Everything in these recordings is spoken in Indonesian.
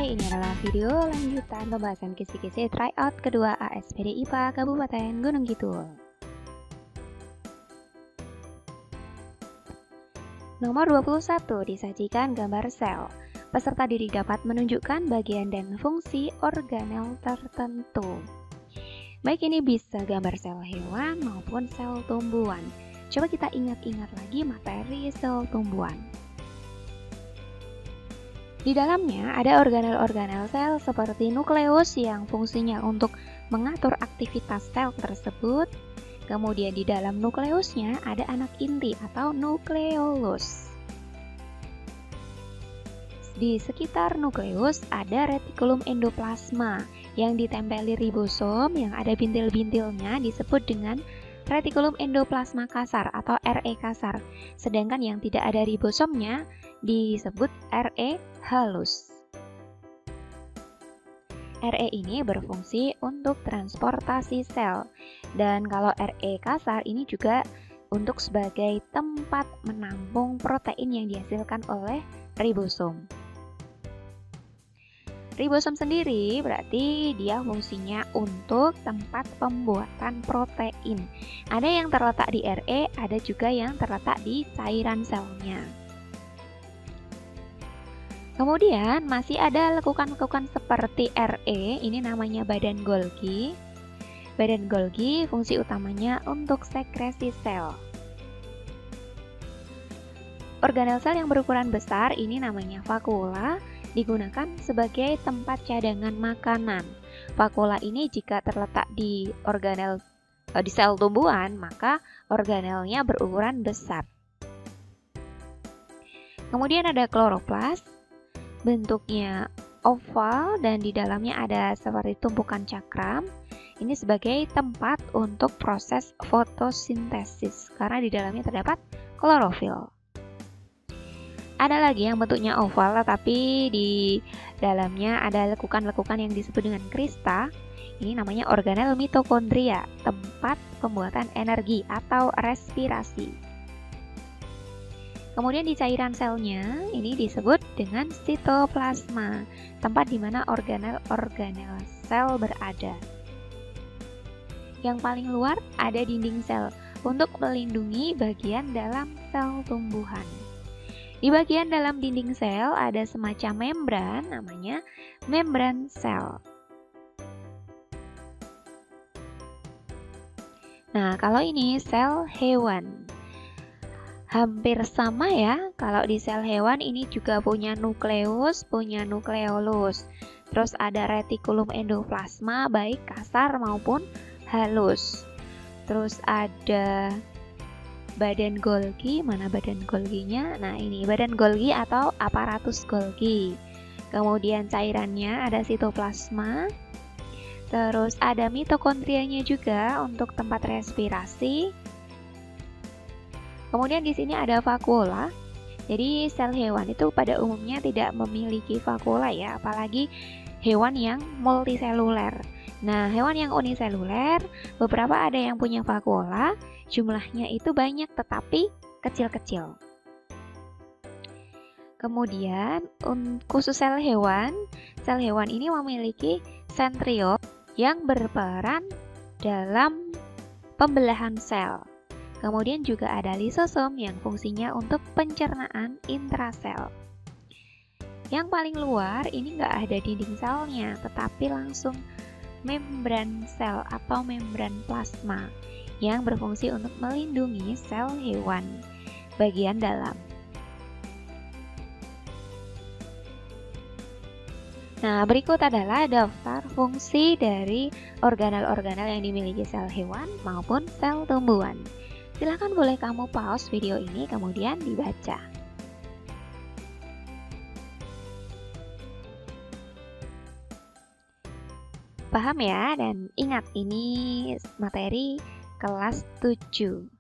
ini adalah video lanjutan pembahasan kisi-kisi tryout kedua ASPD IPA Kabupaten Gunung Kidul. Nomor 21 disajikan gambar sel. Peserta didik dapat menunjukkan bagian dan fungsi organel tertentu. Baik, ini bisa gambar sel hewan maupun sel tumbuhan. Coba kita ingat-ingat lagi materi sel tumbuhan. Di dalamnya ada organel-organel sel seperti nukleus yang fungsinya untuk mengatur aktivitas sel tersebut. Kemudian di dalam nukleusnya ada anak inti atau nukleolus. Di sekitar nukleus ada retikulum endoplasma yang ditempeli ribosom yang ada bintil-bintilnya disebut dengan retikulum endoplasma kasar atau RE kasar. Sedangkan yang tidak ada ribosomnya disebut RE halus. RE ini berfungsi untuk transportasi sel, dan kalau RE kasar ini juga untuk sebagai tempat menampung protein yang dihasilkan oleh ribosom. Ribosom sendiri berarti dia fungsinya untuk tempat pembuatan protein. Ada yang terletak di RE, ada juga yang terletak di cairan selnya. Kemudian masih ada lekukan-lekukan seperti RE, ini namanya badan Golgi. Badan Golgi fungsi utamanya untuk sekresi sel. Organel sel yang berukuran besar ini namanya vakula, digunakan sebagai tempat cadangan makanan. Vakula ini jika terletak di sel tumbuhan, maka organelnya berukuran besar. Kemudian ada kloroplas. Bentuknya oval dan di dalamnya ada seperti tumpukan cakram. Ini sebagai tempat untuk proses fotosintesis karena di dalamnya terdapat klorofil. Ada lagi yang bentuknya oval tapi di dalamnya ada lekukan-lekukan yang disebut dengan krista. Ini namanya organel mitokondria, tempat pembuatan energi atau respirasi. Kemudian di cairan selnya ini disebut dengan sitoplasma, tempat di mana organel-organel sel berada. Yang paling luar ada dinding sel untuk melindungi bagian dalam sel tumbuhan. Di bagian dalam dinding sel ada semacam membran, namanya membran sel. Nah, kalau ini sel hewan. Hampir sama ya, kalau di sel hewan ini juga punya nukleus, punya nukleolus. Terus ada retikulum endoplasma baik kasar maupun halus. Terus ada badan Golgi, mana badan Golginya? Nah, ini badan Golgi atau aparatus Golgi. Kemudian cairannya ada sitoplasma. Terus ada mitokondrianya juga untuk tempat respirasi. Kemudian di sini ada vakula. Jadi sel hewan itu pada umumnya tidak memiliki vakula ya, apalagi hewan yang multiseluler. Nah, hewan yang uniseluler beberapa ada yang punya vakula, jumlahnya itu banyak tetapi kecil-kecil. Kemudian khusus sel hewan ini memiliki sentriol yang berperan dalam pembelahan sel. Kemudian juga ada lisosom yang fungsinya untuk pencernaan intrasel. Yang paling luar ini nggak ada dinding selnya, tetapi langsung membran sel atau membran plasma yang berfungsi untuk melindungi sel hewan bagian dalam. Nah, berikut adalah daftar fungsi dari organel-organel yang dimiliki sel hewan maupun sel tumbuhan. Silahkan boleh kamu pause video ini kemudian dibaca. Paham ya? Dan ingat ini materi kelas 7.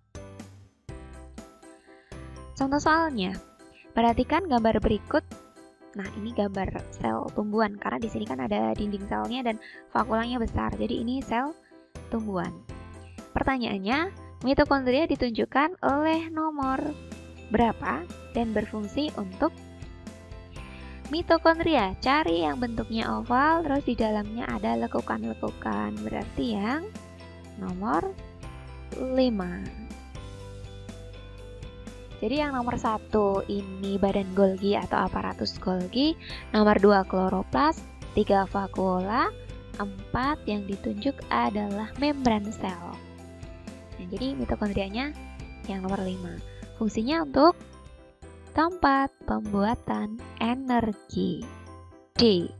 Contoh soalnya, perhatikan gambar berikut. Nah, ini gambar sel tumbuhan karena di sini kan ada dinding selnya dan vakulanya besar. Jadi ini sel tumbuhan. Pertanyaannya, mitokondria ditunjukkan oleh nomor berapa dan berfungsi untuk Mitokondria, cari yang bentuknya oval, terus di dalamnya ada lekukan-lekukan, berarti yang nomor 5. Jadi yang nomor 1 ini badan Golgi atau aparatus Golgi, nomor 2 kloroplas, 3 vakuola, 4 yang ditunjuk adalah membran sel. Nah, jadi mitokondrianya yang nomor 5. Fungsinya untuk tempat pembuatan energi. D.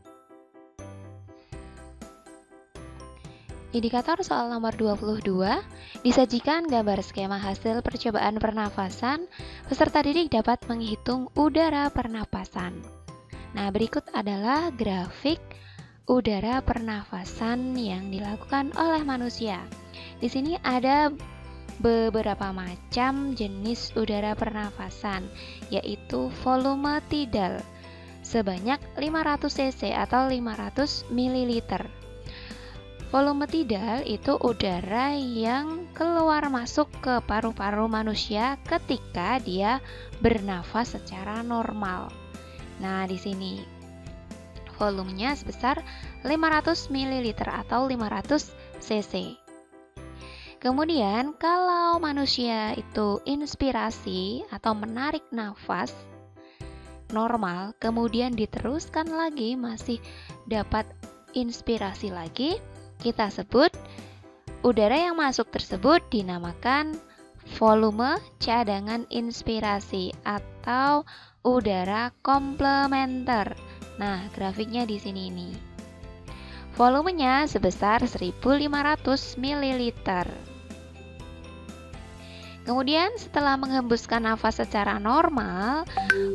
Indikator soal nomor 22, disajikan gambar skema hasil percobaan pernafasan, peserta didik dapat menghitung udara pernapasan. Nah, berikut adalah grafik udara pernafasan yang dilakukan oleh manusia. Di sini ada beberapa macam jenis udara pernafasan, yaitu volume tidal sebanyak 500 cc atau 500 ml. Volume tidal itu udara yang keluar masuk ke paru-paru manusia ketika dia bernafas secara normal. Nah, di sini volumenya sebesar 500 ml atau 500 cc. Kemudian kalau manusia itu inspirasi atau menarik nafas normal, kemudian diteruskan lagi masih dapat inspirasi lagi, kita sebut udara yang masuk tersebut dinamakan volume cadangan inspirasi atau udara komplementer. Nah, grafiknya di sini ini. Volumenya sebesar 1500 ml. Kemudian setelah menghembuskan nafas secara normal,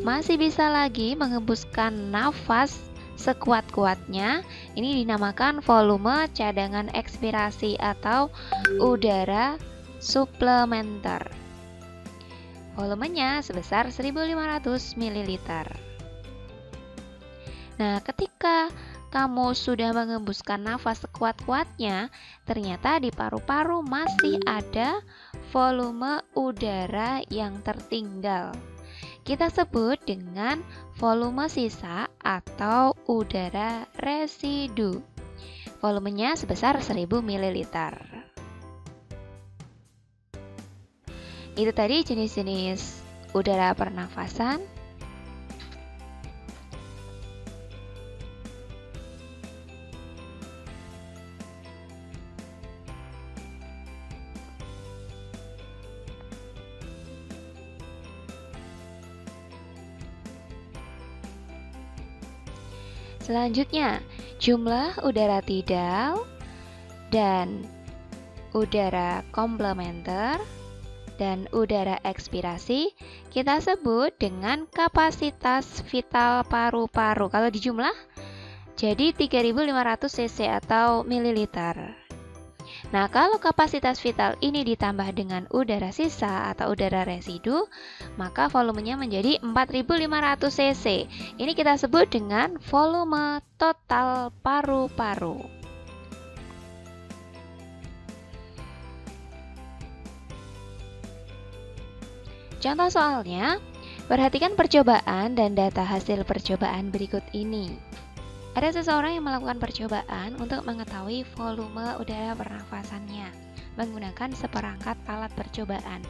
masih bisa lagi menghembuskan nafas sekuat-kuatnya. Ini dinamakan volume cadangan ekspirasi atau udara suplementer. Volumenya sebesar 1500 ml. Nah, ketika kamu sudah mengembuskan nafas sekuat-kuatnya, ternyata di paru-paru masih ada volume udara yang tertinggal. Kita sebut dengan volume sisa atau udara residu. Volumenya sebesar 1000 ml. Itu tadi jenis-jenis udara pernafasan. Selanjutnya, jumlah udara tidal dan udara komplementer dan udara ekspirasi kita sebut dengan kapasitas vital paru-paru. Kalau dijumlah jadi 3500 cc atau mililiter. Nah, kalau kapasitas vital ini ditambah dengan udara sisa atau udara residu, maka volumenya menjadi 4500 cc. Ini kita sebut dengan volume total paru-paru. Contoh soalnya, perhatikan percobaan dan data hasil percobaan berikut ini. Ada seseorang yang melakukan percobaan untuk mengetahui volume udara pernafasannya menggunakan seperangkat alat percobaan.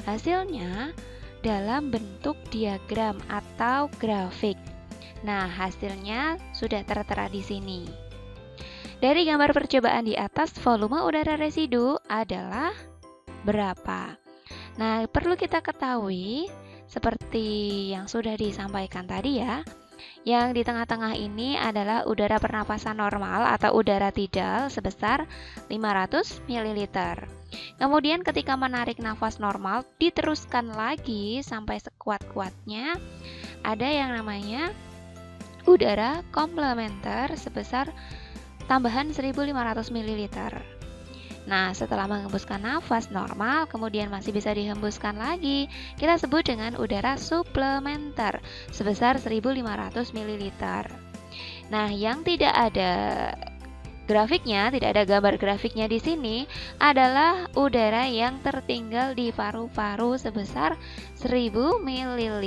Hasilnya dalam bentuk diagram atau grafik. Nah, hasilnya sudah tertera di sini. Dari gambar percobaan di atas, volume udara residu adalah berapa? Nah, perlu kita ketahui seperti yang sudah disampaikan tadi ya. Yang di tengah-tengah ini adalah udara pernapasan normal atau udara tidal sebesar 500 ml. Kemudian ketika menarik nafas normal, diteruskan lagi sampai sekuat-kuatnya. Ada yang namanya udara komplementer sebesar tambahan 1500 ml. Nah, setelah menghembuskan nafas normal, kemudian masih bisa dihembuskan lagi, kita sebut dengan udara suplementer sebesar 1500 ml. Nah, yang tidak ada Grafiknya, tidak ada gambar grafiknya di sini, adalah udara yang tertinggal di paru-paru sebesar 1000 ml.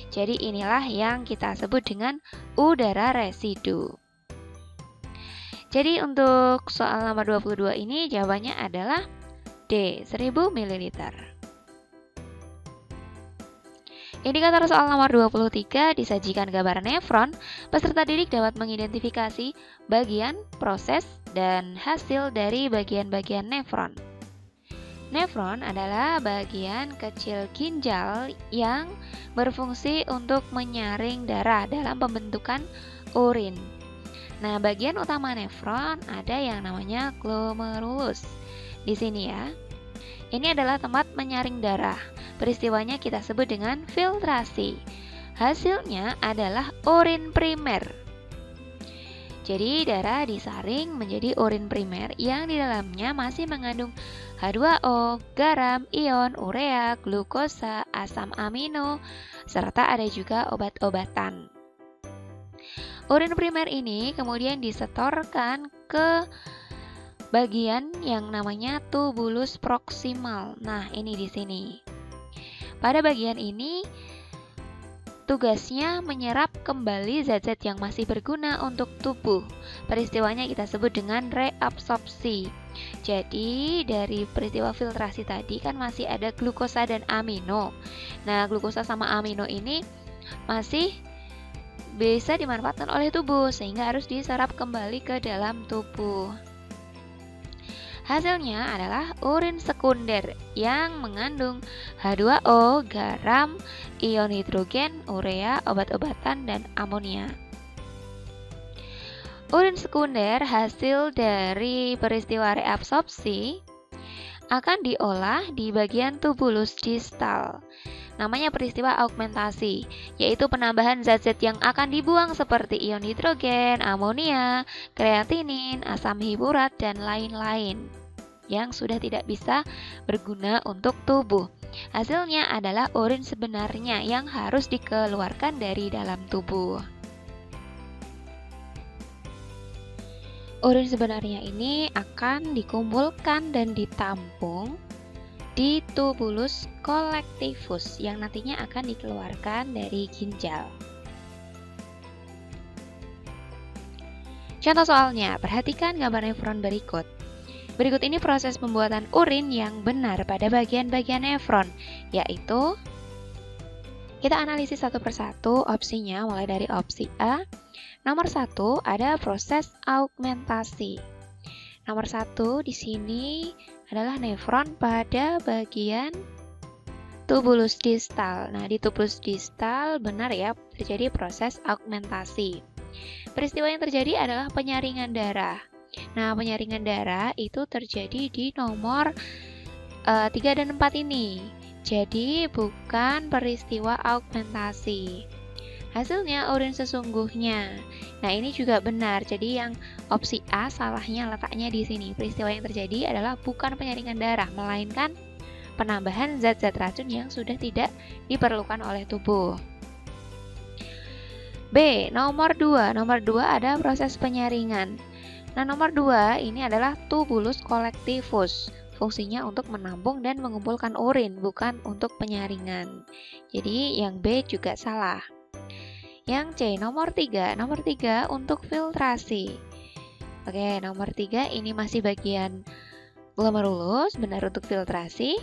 Jadi inilah yang kita sebut dengan udara residu. Jadi untuk soal nomor 22 ini jawabannya adalah D, 1000 ml. Indikator soal nomor 23 disajikan gambar nefron. Peserta didik dapat mengidentifikasi bagian, proses, dan hasil dari bagian-bagian nefron. Nefron adalah bagian kecil ginjal yang berfungsi untuk menyaring darah dalam pembentukan urin. Nah, bagian utama nefron ada yang namanya glomerulus. Di sini ya. Ini adalah tempat menyaring darah. Peristiwanya kita sebut dengan filtrasi. Hasilnya adalah urin primer. Jadi darah disaring menjadi urin primer yang di dalamnya masih mengandung H2O, garam, ion, urea, glukosa, asam amino, serta ada juga obat-obatan. Urin primer ini kemudian disetorkan ke bagian yang namanya tubulus proksimal. Nah, ini di sini. Pada bagian ini tugasnya menyerap kembali zat-zat yang masih berguna untuk tubuh. Peristiwanya kita sebut dengan reabsorpsi. Jadi, dari peristiwa filtrasi tadi kan masih ada glukosa dan amino. Nah, glukosa sama amino ini masih bisa dimanfaatkan oleh tubuh sehingga harus diserap kembali ke dalam tubuh. Hasilnya adalah urin sekunder yang mengandung H2O, garam, ion hidrogen, urea, obat-obatan, dan amonia. Urin sekunder hasil dari peristiwa reabsorpsi akan diolah di bagian tubulus distal. Namanya peristiwa augmentasi, yaitu penambahan zat-zat yang akan dibuang seperti ion hidrogen, amonia, kreatinin, asam hiburat, dan lain-lain yang sudah tidak bisa berguna untuk tubuh. Hasilnya adalah urin sebenarnya yang harus dikeluarkan dari dalam tubuh. Urin sebenarnya ini akan dikumpulkan dan ditampung di tubulus collectivus yang nantinya akan dikeluarkan dari ginjal. Contoh soalnya, perhatikan gambar nefron berikut. Berikut ini proses pembuatan urin yang benar pada bagian-bagian nefron, yaitu kita analisis satu persatu opsinya mulai dari opsi A. Nomor 1 ada proses augmentasi. Nomor 1 di sini adalah nefron pada bagian tubulus distal. Nah, di tubulus distal benar ya terjadi proses augmentasi. Peristiwa yang terjadi adalah penyaringan darah. Nah, penyaringan darah itu terjadi di nomor 3 dan 4 ini. Jadi, bukan peristiwa augmentasi. Hasilnya urin sesungguhnya. Nah, ini juga benar. Jadi, yang opsi A salahnya letaknya di sini. Peristiwa yang terjadi adalah bukan penyaringan darah, melainkan penambahan zat-zat racun yang sudah tidak diperlukan oleh tubuh. B. Nomor 2. Nomor 2 ada proses penyaringan. Nah, nomor 2 ini adalah tubulus collectivus. Fungsinya untuk menampung dan mengumpulkan urin, bukan untuk penyaringan. Jadi, yang B juga salah. Yang C, nomor 3. Nomor 3 untuk filtrasi. Oke, nomor 3 ini masih bagian glomerulus, benar untuk filtrasi.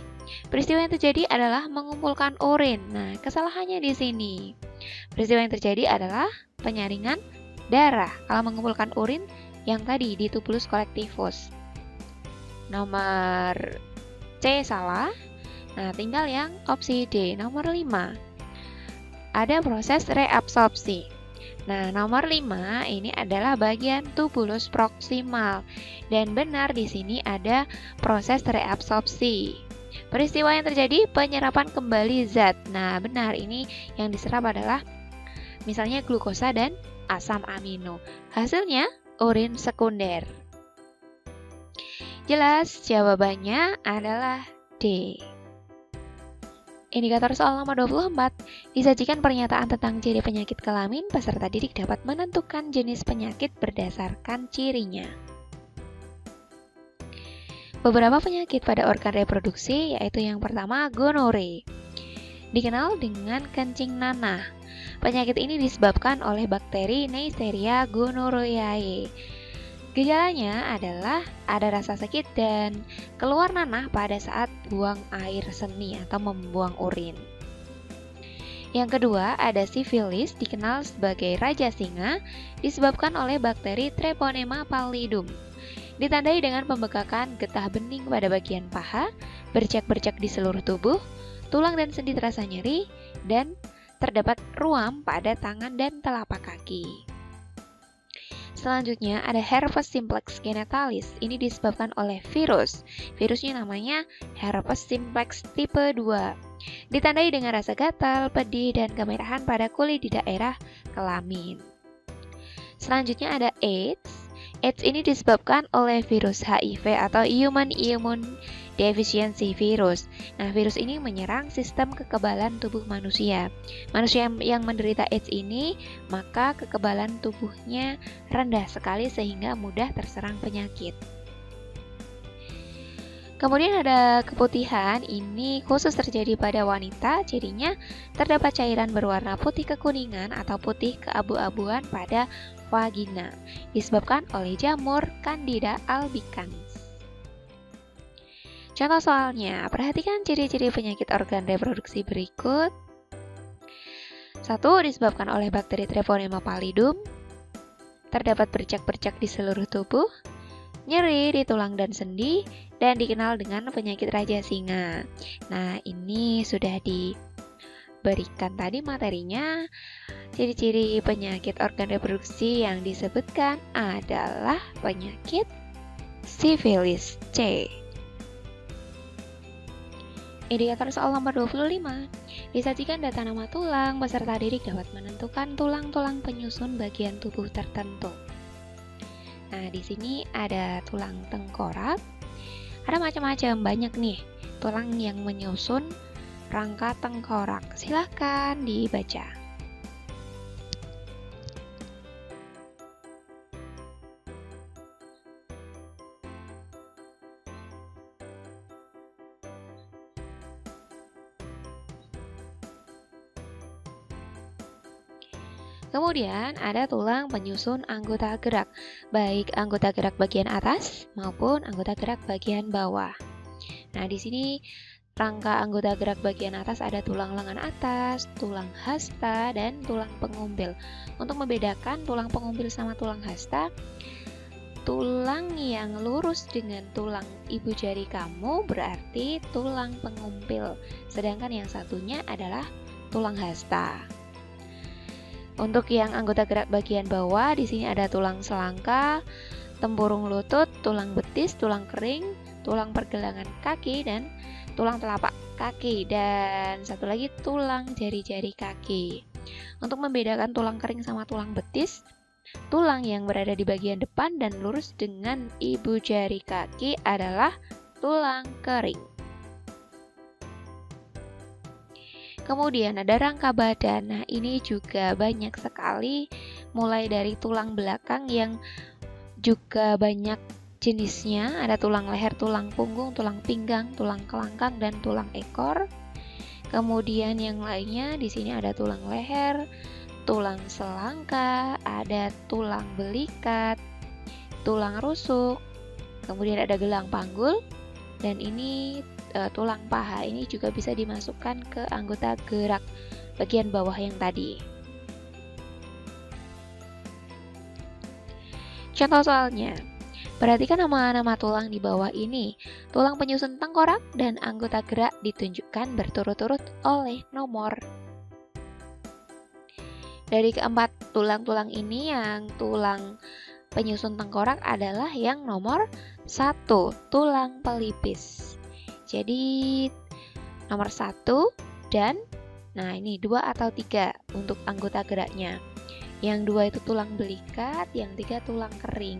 Peristiwa yang terjadi adalah mengumpulkan urin. Nah, kesalahannya di sini. Peristiwa yang terjadi adalah penyaringan darah. Kalau mengumpulkan urin, yang tadi di tubulus collectivus. Nomor C salah. Nah, tinggal yang opsi D, nomor 5. Ada proses reabsorpsi. Nah, nomor 5 ini adalah bagian tubulus proksimal. Dan benar di sini ada proses reabsorpsi. Peristiwa yang terjadi penyerapan kembali zat. Nah, benar ini yang diserap adalah misalnya glukosa dan asam amino. Hasilnya urin sekunder. Jelas jawabannya adalah D. Indikator soal nomor 24, disajikan pernyataan tentang ciri penyakit kelamin, peserta didik dapat menentukan jenis penyakit berdasarkan cirinya. Beberapa penyakit pada organ reproduksi, yaitu yang pertama gonore, dikenal dengan kencing nanah. Penyakit ini disebabkan oleh bakteri Neisseria gonorrhoeae. Gejalanya adalah ada rasa sakit dan keluar nanah pada saat buang air seni atau membuang urin. Yang kedua, ada sifilis, dikenal sebagai raja singa, disebabkan oleh bakteri Treponema pallidum. Ditandai dengan pembekakan getah bening pada bagian paha, bercak-bercak di seluruh tubuh, tulang dan sendi terasa nyeri, dan terdapat ruam pada tangan dan telapak kaki. Selanjutnya ada herpes simplex genitalis. Ini disebabkan oleh virus. Virusnya namanya herpes simplex tipe 2. Ditandai dengan rasa gatal, pedih, dan kemerahan pada kulit di daerah kelamin. Selanjutnya ada AIDS. AIDS ini disebabkan oleh virus HIV atau Human Immune Deficiency Virus. Nah, virus ini menyerang sistem kekebalan tubuh manusia. Manusia yang menderita AIDS ini, maka kekebalan tubuhnya rendah sekali sehingga mudah terserang penyakit. Kemudian ada keputihan, ini khusus terjadi pada wanita, jadinya terdapat cairan berwarna putih kekuningan atau putih keabu-abuan pada vagina, disebabkan oleh jamur Candida albicans. Contoh soalnya, perhatikan ciri-ciri penyakit organ reproduksi berikut. 1. Disebabkan oleh bakteri Treponema pallidum. Terdapat bercak-bercak di seluruh tubuh, nyeri di tulang dan sendi, dan dikenal dengan penyakit raja singa. Nah, ini sudah diberikan tadi materinya. Ciri-ciri penyakit organ reproduksi yang disebutkan adalah penyakit sifilis C. Indikator soal nomor 25. Disajikan data nama tulang, peserta didik dapat menentukan tulang-tulang penyusun bagian tubuh tertentu. Nah, di sini ada tulang tengkorak. Ada macam-macam, banyak nih tulang yang menyusun rangka tengkorak. Silahkan dibaca. Kemudian ada tulang penyusun anggota gerak, baik anggota gerak bagian atas maupun anggota gerak bagian bawah. Nah, di sini rangka anggota gerak bagian atas ada tulang lengan atas, tulang hasta, dan tulang pengumbil. Untuk membedakan tulang pengumbil sama tulang hasta, tulang yang lurus dengan tulang ibu jari kamu berarti tulang pengumbil, sedangkan yang satunya adalah tulang hasta. Untuk yang anggota gerak bagian bawah, di sini ada tulang selangka, tempurung lutut, tulang betis, tulang kering, tulang pergelangan kaki, dan tulang telapak kaki, dan satu lagi tulang jari-jari kaki. Untuk membedakan tulang kering sama tulang betis, tulang yang berada di bagian depan dan lurus dengan ibu jari kaki adalah tulang kering. Kemudian ada rangka badan. Nah, ini juga banyak sekali, mulai dari tulang belakang yang juga banyak jenisnya. Ada tulang leher, tulang punggung, tulang pinggang, tulang kelangkang, dan tulang ekor. Kemudian yang lainnya di sini ada tulang leher, tulang selangka, ada tulang belikat, tulang rusuk, kemudian ada gelang panggul, dan ini tulang paha. Ini juga bisa dimasukkan ke anggota gerak bagian bawah yang tadi. Contoh soalnya, perhatikan nama-nama tulang di bawah ini. Tulang penyusun tengkorak dan anggota gerak ditunjukkan berturut-turut oleh nomor. Dari keempat tulang-tulang ini, yang tulang penyusun tengkorak adalah yang nomor 1, tulang pelipis. Jadi nomor 1 dan nah ini 2 atau 3 untuk anggota geraknya. Yang 2 itu tulang belikat, yang 3 tulang kering.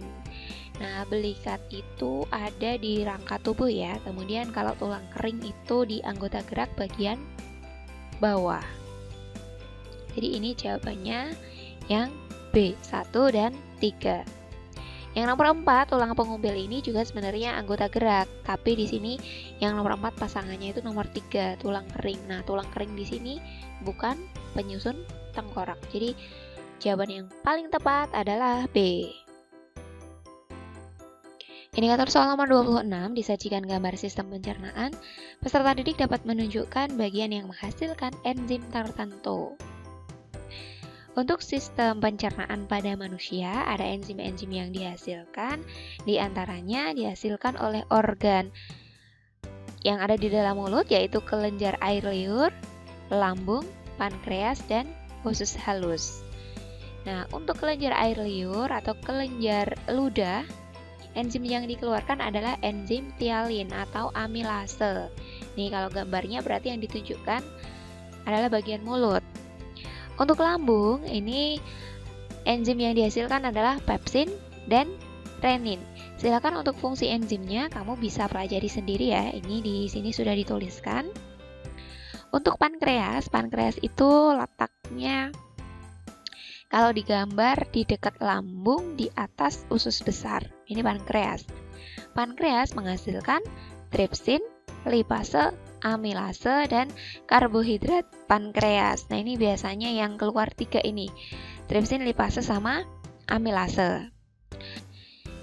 Nah, belikat itu ada di rangka tubuh ya. Kemudian kalau tulang kering itu di anggota gerak bagian bawah. Jadi ini jawabannya yang B, 1 dan 3. Yang nomor 4, tulang pengumbil ini juga sebenarnya anggota gerak, tapi di sini yang nomor 4 pasangannya itu nomor 3, tulang kering. Nah, tulang kering di sini bukan penyusun tengkorak. Jadi jawaban yang paling tepat adalah B. Indikator soal nomor 26 disajikan gambar sistem pencernaan. Peserta didik dapat menunjukkan bagian yang menghasilkan enzim tertentu. Untuk sistem pencernaan pada manusia, ada enzim-enzim yang dihasilkan, diantaranya dihasilkan oleh organ yang ada di dalam mulut, yaitu kelenjar air liur, lambung, pankreas, dan usus halus. Nah, untuk kelenjar air liur atau kelenjar ludah, enzim yang dikeluarkan adalah enzim tialin atau amilase. Nih, kalau gambarnya berarti yang ditunjukkan adalah bagian mulut. Untuk lambung, ini enzim yang dihasilkan adalah pepsin dan renin. Silakan untuk fungsi enzimnya kamu bisa pelajari sendiri ya. Ini di sini sudah dituliskan. Untuk pankreas itu letaknya kalau digambar di dekat lambung di atas usus besar. Ini pankreas. Pankreas menghasilkan tripsin, lipase, amilase, dan karbohidrat pankreas. Nah, ini biasanya yang keluar 3 ini, tripsin, lipase, sama amilase.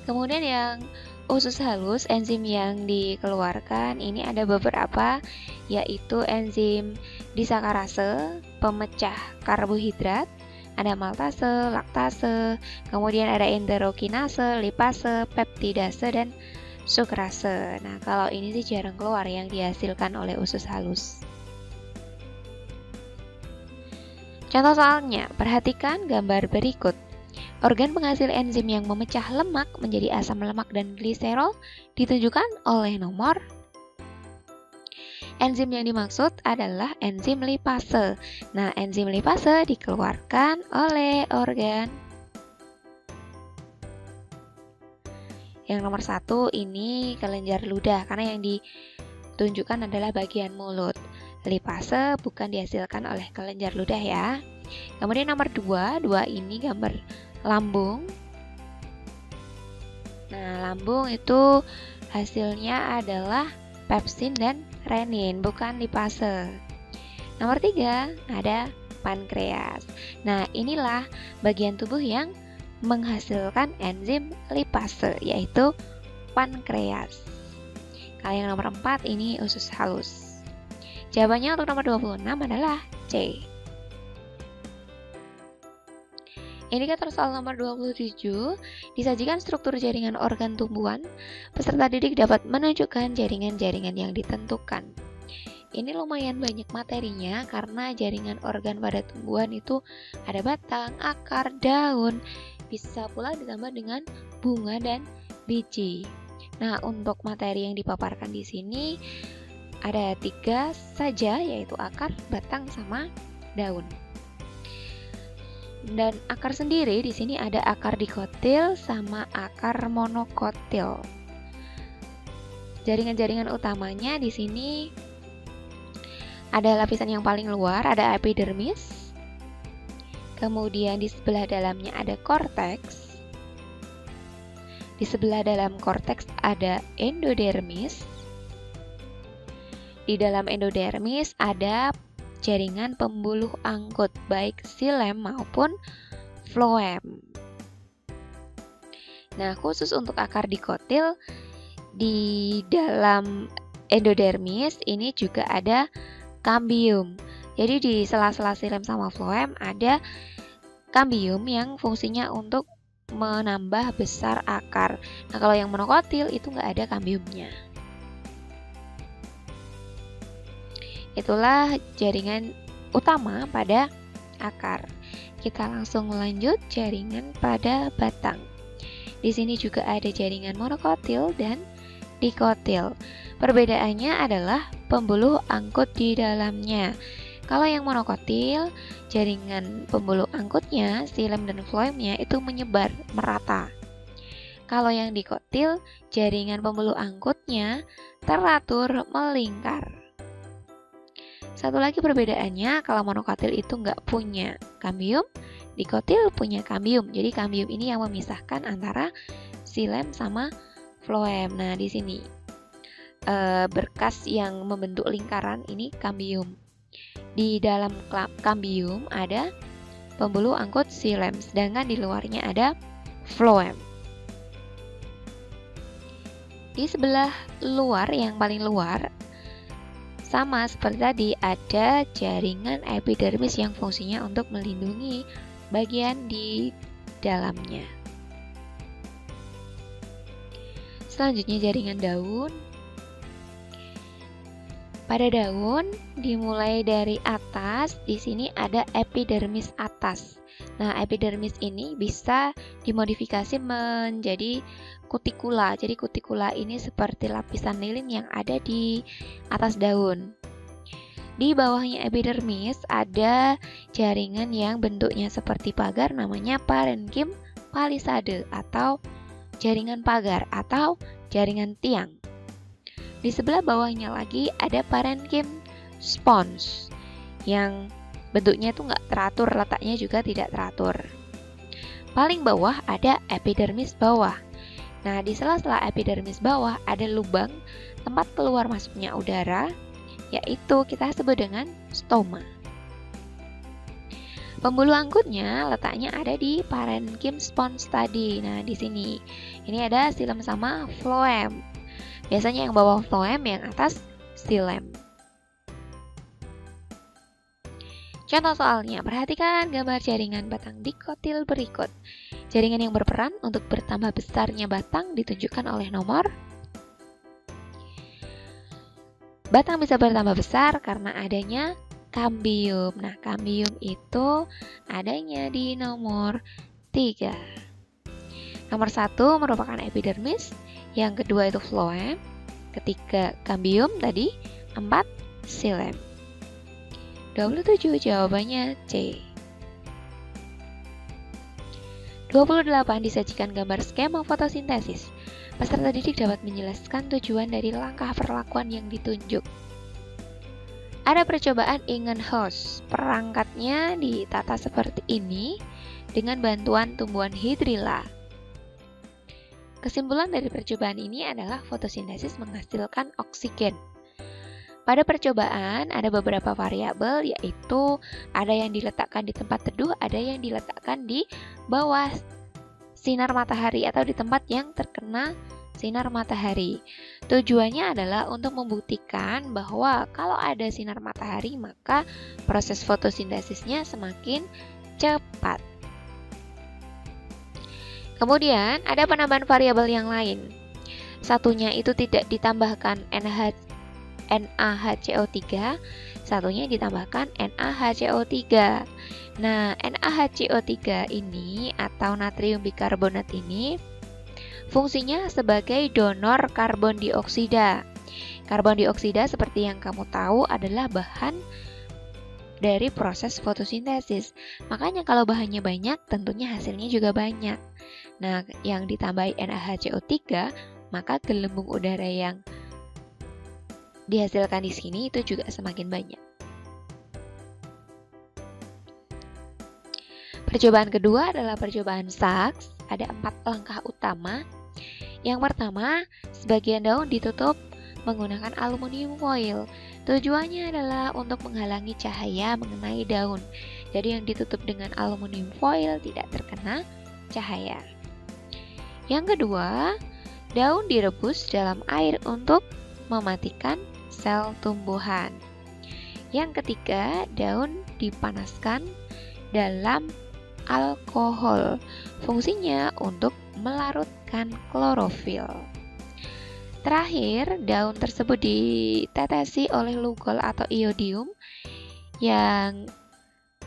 Kemudian yang usus halus, enzim yang dikeluarkan ini ada beberapa, yaitu enzim disakarase, pemecah karbohidrat, ada maltase, laktase, kemudian ada enterokinase, lipase, peptidase, dan sukrase. Nah, kalau ini sih jarang keluar yang dihasilkan oleh usus halus. Contoh soalnya, perhatikan gambar berikut. Organ penghasil enzim yang memecah lemak menjadi asam lemak dan gliserol ditunjukkan oleh nomor. Enzim yang dimaksud adalah enzim lipase. Nah, enzim lipase dikeluarkan oleh organ. Yang nomor 1 ini kelenjar ludah, karena yang ditunjukkan adalah bagian mulut. Lipase bukan dihasilkan oleh kelenjar ludah ya. Kemudian nomor 2 ini gambar lambung. Nah, lambung itu hasilnya adalah pepsin dan renin, bukan lipase. Nomor 3 ada pankreas. Nah, inilah bagian tubuh yang menghasilkan enzim lipase, yaitu pankreas. Kalau yang nomor 4 ini usus halus. Jawabannya untuk nomor 26 adalah C. Indikator soal nomor 27 disajikan struktur jaringan organ tumbuhan. Peserta didik dapat menunjukkan jaringan-jaringan yang ditentukan. Ini lumayan banyak materinya karena jaringan organ pada tumbuhan itu ada batang, akar, daun, bisa pula ditambah dengan bunga dan biji. Nah, untuk materi yang dipaparkan di sini ada 3 saja, yaitu akar, batang, sama daun. Dan akar sendiri di sini ada akar dikotil sama akar monokotil. Jaringan-jaringan utamanya di sini ada lapisan yang paling luar, ada epidermis. Kemudian di sebelah dalamnya ada korteks. Di sebelah dalam korteks ada endodermis. Di dalam endodermis ada jaringan pembuluh angkut, baik xilem maupun floem. Nah, khusus untuk akar dikotil, di dalam endodermis ini juga ada kambium. Jadi di sela-sela xilem sama floem ada kambium yang fungsinya untuk menambah besar akar. Nah, kalau yang monokotil itu nggak ada kambiumnya. Itulah jaringan utama pada akar. Kita langsung lanjut jaringan pada batang. Di sini juga ada jaringan monokotil dan dikotil. Perbedaannya adalah pembuluh angkut di dalamnya. Kalau yang monokotil, jaringan pembuluh angkutnya, xilem dan floemnya itu menyebar merata. Kalau yang dikotil, jaringan pembuluh angkutnya teratur melingkar. Satu lagi perbedaannya, kalau monokatil itu nggak punya kambium, dikotil punya kambium. Jadi kambium ini yang memisahkan antara xilem sama floem. Nah, di sini berkas yang membentuk lingkaran ini kambium. Di dalam kambium ada pembuluh angkut xilem, sedangkan di luarnya ada floem. Di sebelah luar, yang paling luar, sama seperti tadi, ada jaringan epidermis yang fungsinya untuk melindungi bagian di dalamnya. Selanjutnya jaringan daun. Pada daun dimulai dari atas, di sini ada epidermis atas. Nah, epidermis ini bisa dimodifikasi menjadi kutikula. Jadi kutikula ini seperti lapisan lilin yang ada di atas daun. Di bawahnya epidermis ada jaringan yang bentuknya seperti pagar, namanya parenkim palisade atau jaringan pagar atau jaringan tiang. Di sebelah bawahnya lagi ada parenkim spons yang bentuknya itu nggak teratur, letaknya juga tidak teratur. Paling bawah ada epidermis bawah. Nah, di sela-sela epidermis bawah ada lubang tempat keluar masuknya udara, yaitu kita sebut dengan stoma. Pembuluh angkutnya letaknya ada di parenkim spons tadi. Nah, di sini ini ada xilem sama floem. Biasanya yang bawah floem, yang atas xilem. Contoh soalnya, perhatikan gambar jaringan batang dikotil berikut. Jaringan yang berperan untuk bertambah besarnya batang ditunjukkan oleh nomor. Batang bisa bertambah besar karena adanya kambium. Nah, kambium itu adanya di nomor 3. Nomor 1 merupakan epidermis, yang kedua itu floem, ketiga kambium tadi, 4 xilem. 27 jawabannya C. 28 disajikan gambar skema fotosintesis. Peserta didik dapat menjelaskan tujuan dari langkah perlakuan yang ditunjuk. Ada percobaan Ingenhousz. Perangkatnya ditata seperti ini dengan bantuan tumbuhan hidrilla. Kesimpulan dari percobaan ini adalah fotosintesis menghasilkan oksigen. Pada percobaan ada beberapa variabel, yaitu ada yang diletakkan di tempat teduh, ada yang diletakkan di bawah sinar matahari atau di tempat yang terkena sinar matahari. Tujuannya adalah untuk membuktikan bahwa kalau ada sinar matahari maka proses fotosintesisnya semakin cepat. Kemudian ada penambahan variabel yang lain. Satunya itu tidak ditambahkan NaHCO3, satunya ditambahkan NaHCO3. Nah, NaHCO3 ini atau natrium bikarbonat ini fungsinya sebagai donor karbon dioksida. Karbon dioksida seperti yang kamu tahu adalah bahan dari proses fotosintesis. Makanya kalau bahannya banyak, tentunya hasilnya juga banyak. Nah, yang ditambahi NaHCO3, maka gelembung udara yang dihasilkan di sini itu juga semakin banyak. Percobaan kedua adalah percobaan Sachs. Ada 4 langkah utama. Yang pertama, sebagian daun ditutup menggunakan aluminium foil. Tujuannya adalah untuk menghalangi cahaya mengenai daun. Jadi yang ditutup dengan aluminium foil tidak terkena cahaya. Yang kedua, daun direbus dalam air untuk mematikan sel tumbuhan. Yang ketiga, daun dipanaskan dalam alkohol. Fungsinya untuk melarutkan klorofil. Terakhir, daun tersebut ditetesi oleh lugol atau iodium yang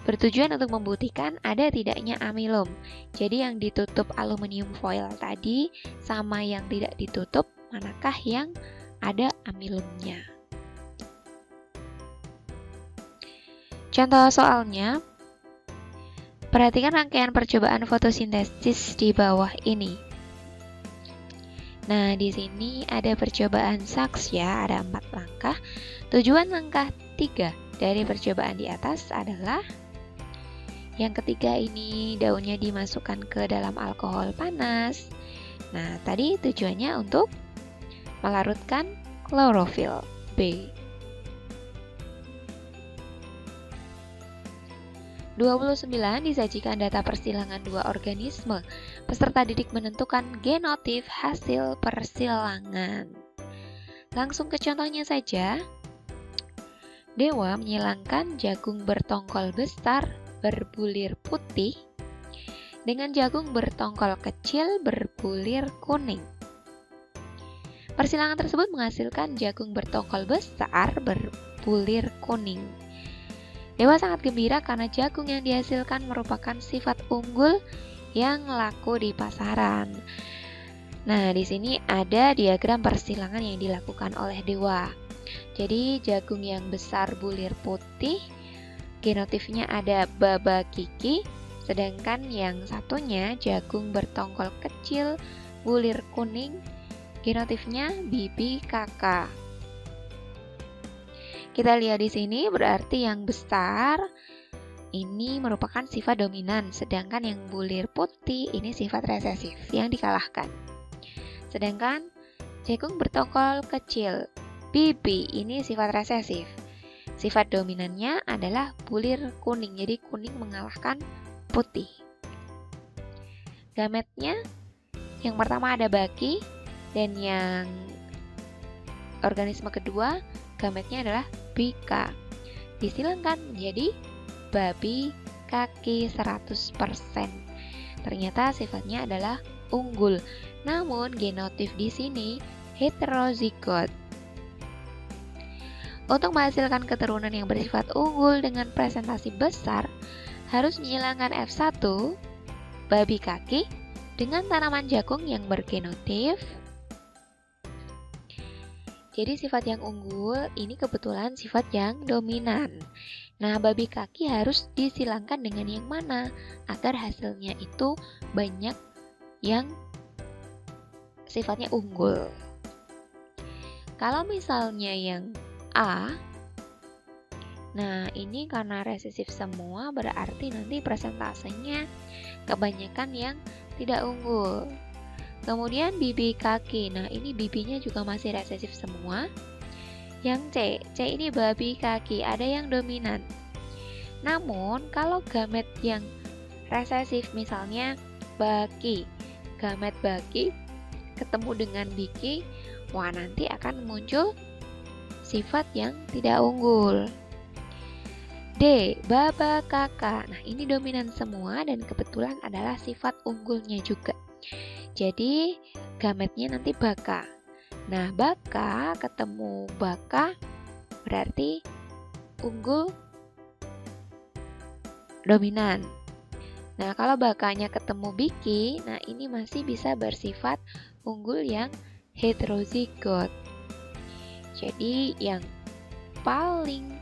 bertujuan untuk membuktikan ada tidaknya amilum. Jadi yang ditutup aluminium foil tadi sama yang tidak ditutup, manakah yang ada amilumnya? Contoh soalnya, perhatikan rangkaian percobaan fotosintesis di bawah ini. Nah, di sini ada percobaan Sachs ya, ada 4 langkah. Tujuan langkah 3 dari percobaan di atas adalah yang ketiga ini daunnya dimasukkan ke dalam alkohol panas. Nah, tadi tujuannya untuk melarutkan klorofil B. 29 disajikan data persilangan dua organisme. Peserta didik menentukan genotip hasil persilangan. Langsung ke contohnya saja. Dewa menyilangkan jagung bertongkol besar berbulir putih dengan jagung bertongkol kecil berbulir kuning. Persilangan tersebut menghasilkan jagung bertongkol besar berbulir kuning. Dewa sangat gembira karena jagung yang dihasilkan merupakan sifat unggul yang laku di pasaran. Nah, di sini ada diagram persilangan yang dilakukan oleh Dewa. Jadi, jagung yang besar bulir putih, genotipnya ada Baba Kiki, sedangkan yang satunya jagung bertongkol kecil bulir kuning, genotipnya Bibi Kakak. Kita lihat di sini berarti yang besar ini merupakan sifat dominan, sedangkan yang bulir putih ini sifat resesif yang dikalahkan. Sedangkan jagung bertongkol kecil Bibi ini sifat resesif. Sifat dominannya adalah bulir kuning, jadi kuning mengalahkan putih. Gametnya yang pertama ada baki, dan yang organisme kedua gametnya adalah bika. Disilangkan menjadi babi kaki 100%. Ternyata sifatnya adalah unggul. Namun genotip di sini heterozigot. Untuk menghasilkan keturunan yang bersifat unggul dengan presentasi besar, harus menyilangkan F1 babi kaki dengan tanaman jagung yang bergenotip. Jadi sifat yang unggul ini kebetulan sifat yang dominan. Nah, babi kaki harus disilangkan dengan yang mana agar hasilnya itu banyak yang sifatnya unggul. Kalau misalnya yang A, nah ini karena resesif semua berarti nanti presentasenya kebanyakan yang tidak unggul. Kemudian bibi kaki, nah ini bibinya juga masih resesif semua. Yang C ini babi kaki, ada yang dominan. Namun kalau gamet yang resesif misalnya baki, gamet baki ketemu dengan biki, wah nanti akan muncul sifat yang tidak unggul. D, baba kakak, nah ini dominan semua dan kebetulan adalah sifat unggulnya juga. Jadi gametnya nanti baka. Nah, baka ketemu baka berarti unggul dominan. Nah, kalau bakanya ketemu biki, nah ini masih bisa bersifat unggul yang heterozigot. Jadi yang paling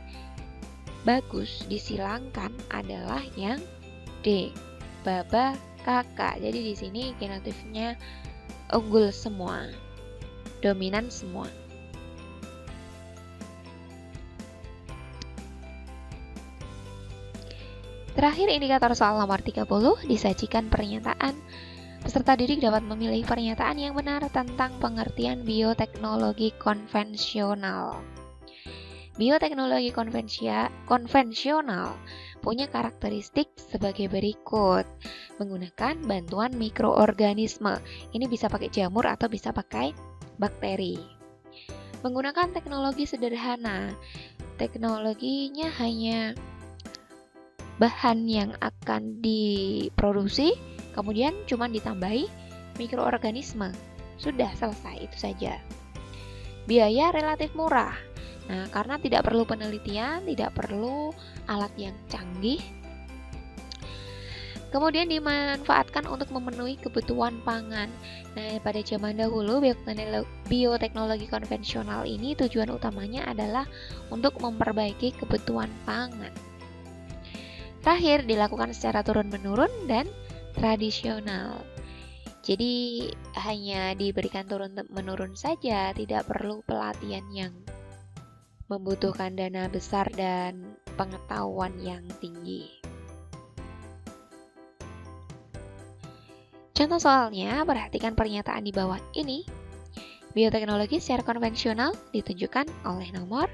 bagus disilangkan adalah yang D, baba kakak. Jadi di sini genotipnya unggul semua, dominan semua. Terakhir indikator soal nomor 30 disajikan pernyataan. Peserta didik dapat memilih pernyataan yang benar tentang pengertian bioteknologi konvensional. Bioteknologi konvensional punya karakteristik sebagai berikut. Menggunakan bantuan mikroorganisme. Ini bisa pakai jamur atau bisa pakai bakteri. Menggunakan teknologi sederhana. Teknologinya hanya bahan yang akan diproduksi, kemudian cuma ditambahi mikroorganisme. Sudah selesai, itu saja. Biaya relatif murah. Nah, karena tidak perlu penelitian, tidak perlu alat yang canggih, kemudian dimanfaatkan untuk memenuhi kebutuhan pangan. Nah, pada zaman dahulu bioteknologi konvensional ini tujuan utamanya adalah untuk memperbaiki kebutuhan pangan. Terakhir, dilakukan secara turun-menurun dan tradisional. Jadi hanya diberikan turun-menurun saja, tidak perlu pelatihan yang membutuhkan dana besar dan pengetahuan yang tinggi. Contoh soalnya, perhatikan pernyataan di bawah ini. Bioteknologi secara konvensional ditunjukkan oleh nomor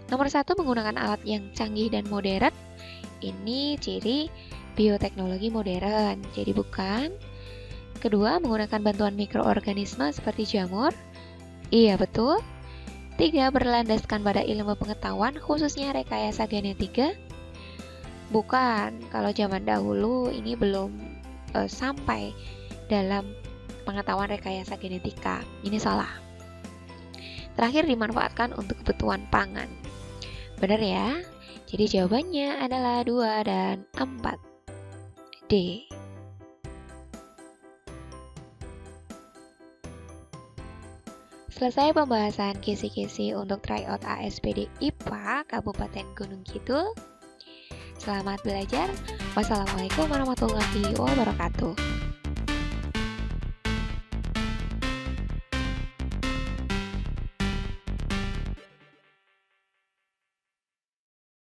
1 menggunakan alat yang canggih dan modern. Ini ciri bioteknologi modern, jadi bukan. Kedua, menggunakan bantuan mikroorganisme seperti jamur. Iya, betul. 3, berlandaskan pada ilmu pengetahuan khususnya rekayasa genetika. Bukan, kalau zaman dahulu ini belum sampai dalam pengetahuan rekayasa genetika. Ini salah. Terakhir, dimanfaatkan untuk kebutuhan pangan. Benar ya? Jadi jawabannya adalah 2 dan 4. D. Selesai pembahasan kisi-kisi untuk tryout ASPD IPA Kabupaten Gunung Kidul. Selamat belajar. Wassalamualaikum warahmatullahi wabarakatuh.